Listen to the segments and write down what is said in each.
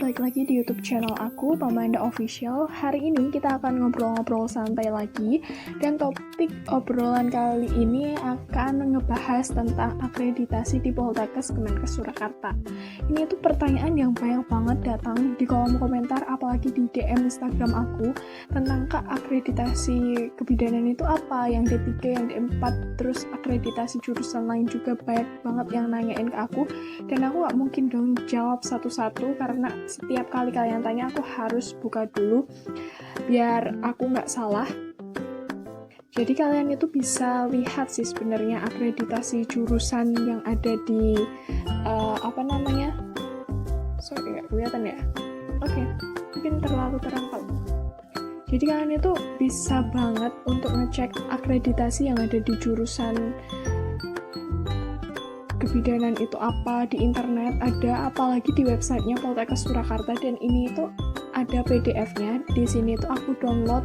balik lagi di YouTube channel aku, Pamanda Official. Hari ini kita akan ngobrol-ngobrol santai lagi, dan topik obrolan kali ini akan ngebahas tentang akreditasi di Poltekkes Kemenkes Surakarta. Ini tuh pertanyaan yang banyak banget datang di kolom komentar, apalagi di DM Instagram aku, tentang Kak, akreditasi kebidanan itu apa? Yang D3, yang D4, terus akreditasi jurusan lain juga banyak banget yang nanyain ke aku, dan aku gak mungkin dong jawab satu-satu karena setiap kali kalian tanya aku harus buka dulu biar aku nggak salah. Jadi kalian itu bisa lihat sih sebenarnya akreditasi jurusan yang ada di sorry nggak kelihatan ya. Oke, mungkin terlalu terang kali. Jadi kalian itu bisa banget untuk ngecek akreditasi yang ada di jurusan kebidanan itu apa di internet, ada, apalagi di websitenya Poltekkes Surakarta, dan ini itu ada PDF-nya. Di sini itu aku download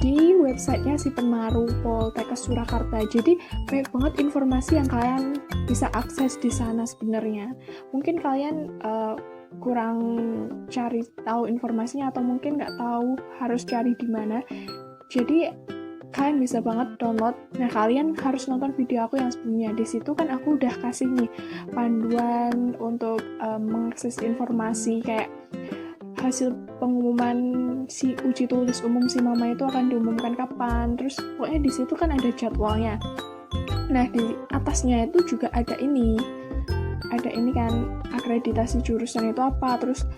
di websitenya si Penmaru Poltekkes Surakarta. Jadi banyak banget informasi yang kalian bisa akses di sana sebenarnya. Mungkin kalian kurang cari tahu informasinya, atau mungkin nggak tahu harus cari di mana. Jadi kalian bisa banget download. Nah, kalian harus nonton video aku yang sebelumnya. Di situ kan aku udah kasih nih panduan untuk mengakses informasi kayak hasil pengumuman si uji tulis umum si mama itu akan diumumkan kapan. Terus pokoknya di situ kan ada jadwalnya. Nah, di atasnya itu juga ada ini. Ada ini kan akreditasi jurusan itu apa, terus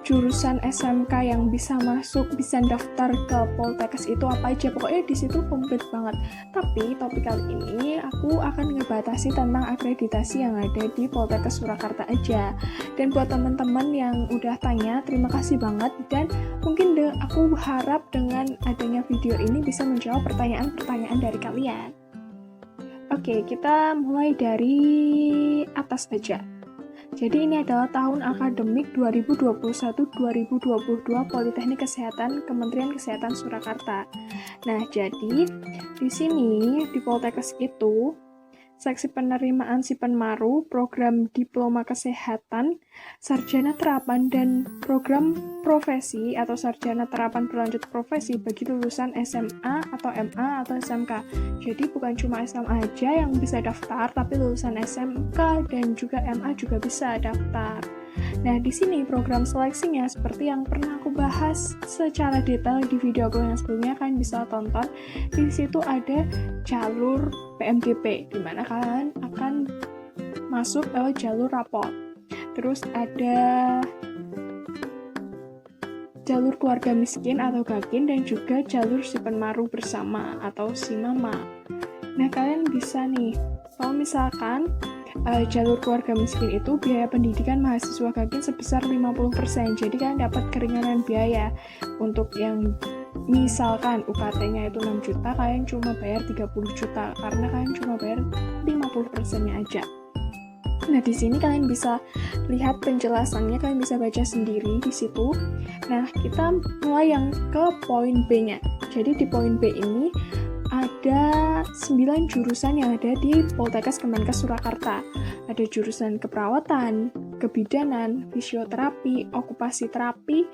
jurusan SMK yang bisa masuk, bisa daftar ke Poltekkes itu apa aja. Pokoknya di situ komplit banget. Tapi topik kali ini aku akan ngebatasi tentang akreditasi yang ada di Poltekkes Surakarta aja. Dan buat teman-teman yang udah tanya, terima kasih banget, dan mungkin aku harap dengan adanya video ini bisa menjawab pertanyaan-pertanyaan dari kalian. Oke, kita mulai dari atas aja. Jadi ini adalah tahun akademik 2021-2022 Politeknik Kesehatan Kementerian Kesehatan Surakarta. Nah, jadi di sini di Poltekkes itu seksi penerimaan si Penmaru, program diploma kesehatan, sarjana terapan, dan program profesi atau sarjana terapan berlanjut profesi bagi lulusan SMA atau MA atau SMK. Jadi bukan cuma SMA aja yang bisa daftar, tapi lulusan SMK dan juga MA juga bisa daftar. Nah, di sini program seleksinya seperti yang pernah aku bahas secara detail di video aku yang sebelumnya, kalian bisa tonton. Di situ ada jalur PMDP, di mana kalian akan masuk lewat jalur rapot. Terus ada jalur keluarga miskin atau GAKIN, dan juga jalur si Penmaru bersama atau si Mama. Nah, kalian bisa nih, kalau misalkan jalur keluarga miskin itu biaya pendidikan mahasiswa GAKIN sebesar 50%. Jadi kalian dapat keringanan biaya. Untuk yang misalkan UKT-nya itu 6 juta, kalian cuma bayar 30 juta karena kalian cuma bayar 50%-nya aja. Nah, di sini kalian bisa lihat penjelasannya, kalian bisa baca sendiri di situ. Nah, kita mulai yang ke poin B-nya. Jadi di poin B ini ada 9 jurusan yang ada di Poltekkes Kemenkes Surakarta. Ada jurusan keperawatan, kebidanan, fisioterapi, okupasi terapi,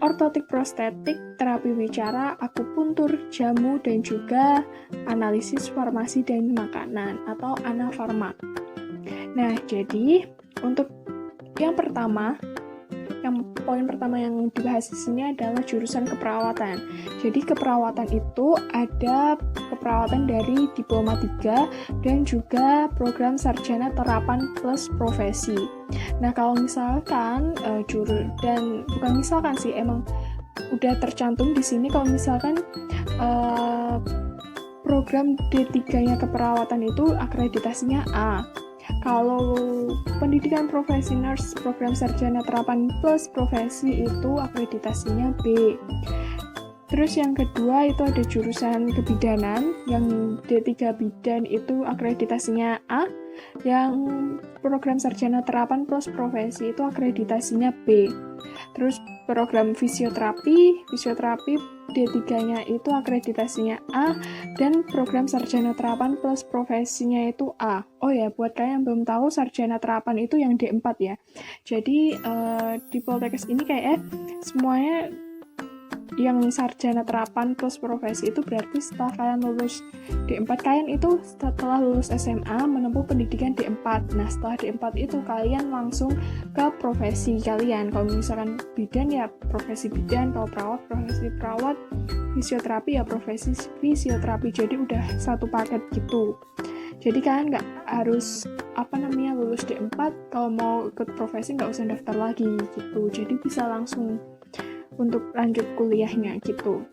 ortotik prostetik, terapi bicara, akupuntur, jamu, dan juga analisis farmasi dan makanan atau anafarma. Nah, jadi untuk yang pertama, poin pertama yang dibahas di sini adalah jurusan keperawatan. Jadi keperawatan itu ada keperawatan dari diploma 3 dan juga program sarjana terapan plus profesi. Nah, kalau misalkan bukan misalkan sih, emang udah tercantum di sini kalau misalkan program D3-nya keperawatan itu akreditasinya A. Kalau pendidikan profesi nurse, program sarjana terapan plus profesi itu akreditasinya B. Terus yang kedua itu ada jurusan kebidanan, yang D3 bidan itu akreditasinya A, yang program sarjana terapan plus profesi itu akreditasinya B. Terus program fisioterapi D3-nya itu akreditasinya A, dan program sarjana terapan plus profesinya itu A. Oh ya, buat kalian yang belum tahu, sarjana terapan itu yang D4 ya. Jadi di Poltekkes ini kayak semuanya yang sarjana terapan plus profesi itu berarti setelah kalian lulus D4, kalian itu setelah lulus SMA menempuh pendidikan D4. Nah, setelah D4 itu kalian langsung ke profesi kalian. Kalau misalkan bidan ya profesi bidan, kalau perawat profesi perawat, fisioterapi ya profesi fisioterapi. Jadi udah satu paket gitu. Jadi kalian nggak harus lulus D4, kalau mau ikut profesi nggak usah daftar lagi gitu. Jadi bisa langsung untuk lanjut kuliahnya gitu.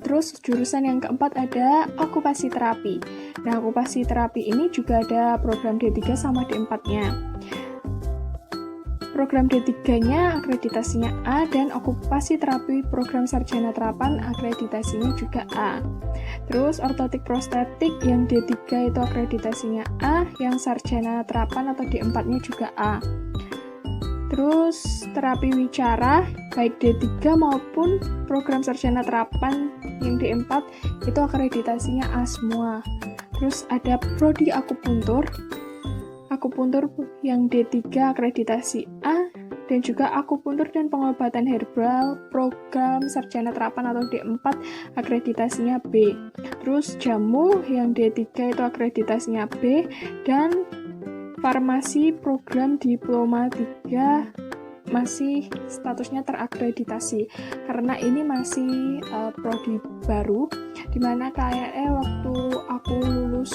Terus jurusan yang keempat ada okupasi terapi. Nah, okupasi terapi ini juga ada program D3 sama D4-nya. Program D3-nya akreditasinya A, dan okupasi terapi program sarjana terapan akreditasinya juga A. Terus ortotik prostetik yang D3 itu akreditasinya A, yang sarjana terapan atau D4-nya juga A. Terus terapi wicara baik D3 maupun program sarjana terapan yang D4 itu akreditasinya A semua. Terus ada prodi akupuntur yang D3 akreditasi A, dan juga akupuntur dan pengobatan herbal program sarjana terapan atau D4 akreditasinya B. Terus jamu yang D3 itu akreditasinya B, dan farmasi program diploma 3 masih statusnya terakreditasi, karena ini masih prodi baru, dimana kayak waktu aku lulus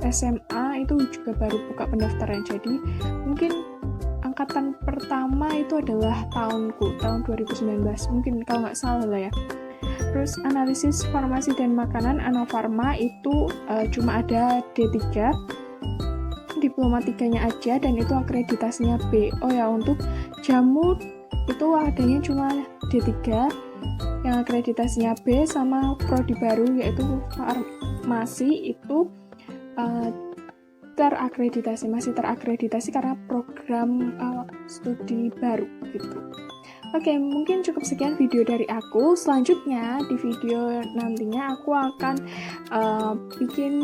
SMA itu juga baru buka pendaftaran, jadi mungkin angkatan pertama itu adalah tahun 2019 mungkin, kalau nggak salah lah ya. Terus analisis farmasi dan makanan Anafarma itu cuma ada D3, diploma 3-nya aja, dan itu akreditasinya B. Oh ya, untuk jamu itu adanya cuma D3 yang akreditasinya B, sama prodi baru yaitu farmasi itu masih terakreditasi karena program studi baru gitu. Oke, mungkin cukup sekian video dari aku. Selanjutnya di video nantinya aku akan bikin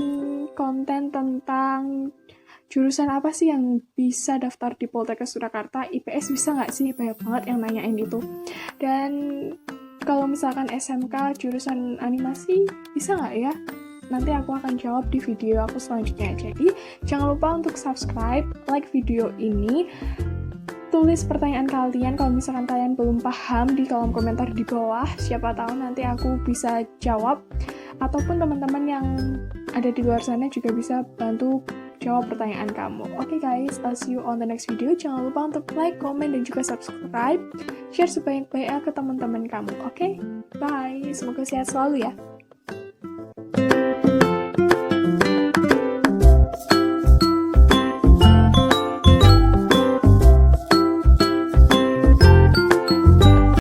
konten tentang jurusan apa sih yang bisa daftar di Poltekkes Surakarta, IPS bisa nggak sih? Banyak banget yang nanyain itu. Dan kalau misalkan SMK jurusan animasi bisa nggak ya? Nanti aku akan jawab di video aku selanjutnya. Jadi jangan lupa untuk subscribe, like video ini, tulis pertanyaan kalian kalau misalkan kalian belum paham di kolom komentar di bawah. Siapa tahu nanti aku bisa jawab, ataupun teman-teman yang ada di luar sana juga bisa bantu jawab pertanyaan kamu. Oke guys, I'll see you on the next video. Jangan lupa untuk like, comment, dan juga subscribe. Share sebanyak-banyaknya ke teman-teman kamu. Oke? Bye. Semoga sehat selalu ya.